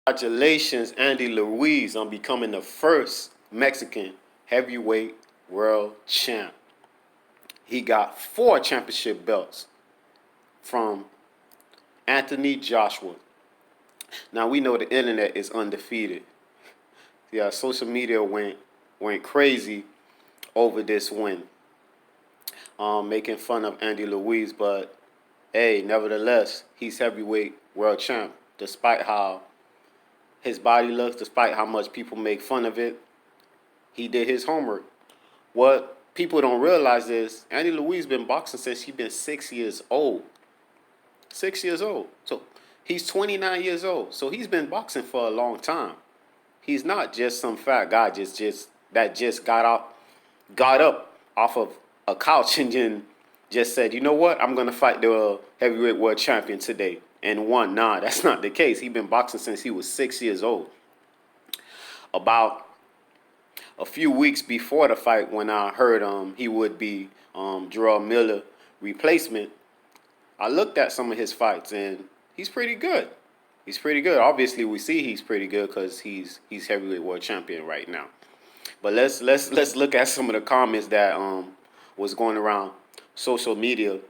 Congratulations, Andy Luiz, on becoming the first Mexican heavyweight world champ. He got 4 championship belts from Anthony Joshua. Now we know the internet is undefeated. Yeah, social media went crazy over this win, making fun of Andy Luiz. But hey, nevertheless, he's heavyweight world champ, despite how his body looks, despite how much people make fun of it. He did his homework. What people don't realize is Andy Luiz been boxing since he's been 6 years old. 6 years old. So he's 29 years old. So he's been boxing for a long time. He's not just some fat guy that just got up off of a couch and then just said, you know what, I'm gonna fight the heavyweight world champion today and won. Nah, that's not the case. He's been boxing since he was 6 years old. About a few weeks before the fight, when I heard he would be Gerald Miller replacement, I looked at some of his fights and he's pretty good. He's pretty good. Obviously, we see he's pretty good because he's heavyweight world champion right now. But let's look at some of the comments that was going around social media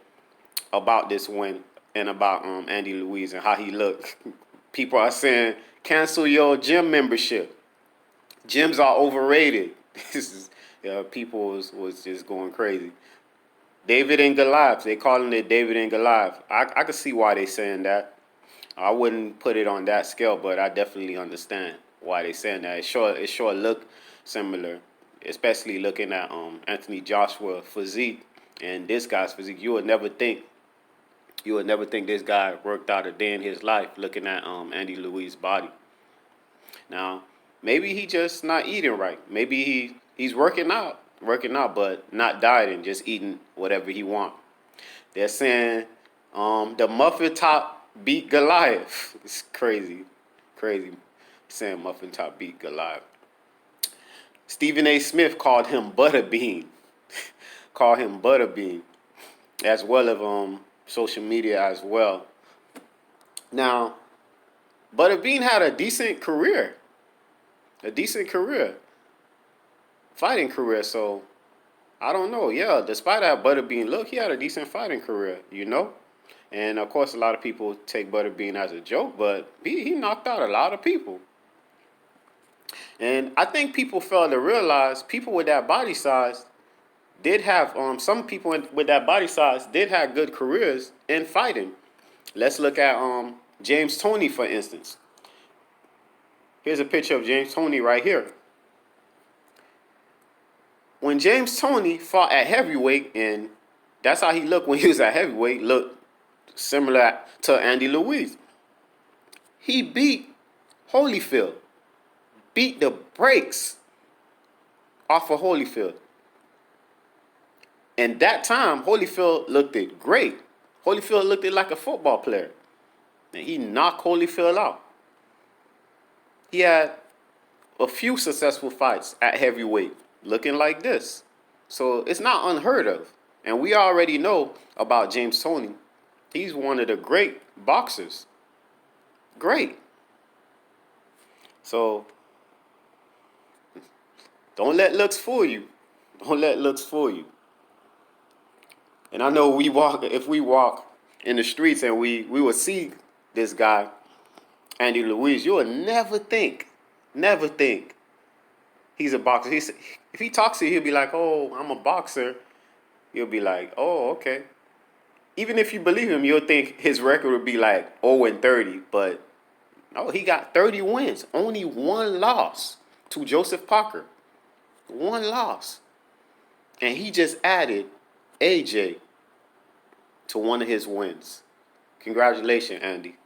about this win and about Andy Luiz and how he looked. People are saying, cancel your gym membership. Gyms are overrated. People was just going crazy. David and Goliath, they calling it David and Goliath. I could see why they saying that. I wouldn't put it on that scale, but I definitely understand why they saying that. It sure look similar, especially looking at Anthony Joshua physique and this guy's physique. You would never think this guy worked out a day in his life looking at Andy Luiz's body. Now, maybe he just not eating right. Maybe he's working out, but not dieting, just eating whatever he want. They're saying the muffin top beat Goliath. It's crazy saying muffin top beat Goliath. Stephen A. Smith called him Butterbean. As well as social media as well. Now, Butterbean had a decent career. Fighting career, so I don't know. Yeah, despite that Butterbean look, he had a decent fighting career, you know? And of course, a lot of people take Butterbean as a joke, but he knocked out a lot of people. And I think people fail to realize people with that body size did have, some people with that body size did have good careers in fighting. Let's look at James Toney, for instance. Here's a picture of James Toney right here. When James Toney fought at heavyweight, and that's how he looked when he was at heavyweight, looked similar to Andy Luiz. He beat Holyfield, beat the brakes off of Holyfield. And that time, Holyfield looked it great. Holyfield looked it like a football player. And he knocked Holyfield out. He had a few successful fights at heavyweight looking like this. So it's not unheard of. And we already know about James Toney. He's one of the great boxers. Great. So don't let looks fool you. And I know if we walk in the streets and we will see this guy, Andy Luiz, you will never think he's a boxer. If he talks to you, he'll be like, oh, I'm a boxer. You'll be like, oh, okay. Even if you believe him, you'll think his record would be like 0-30. But no, he got 30 wins. Only one loss to Joseph Parker. One loss. And he just added AJ to one of his wins. Congratulations, Andy.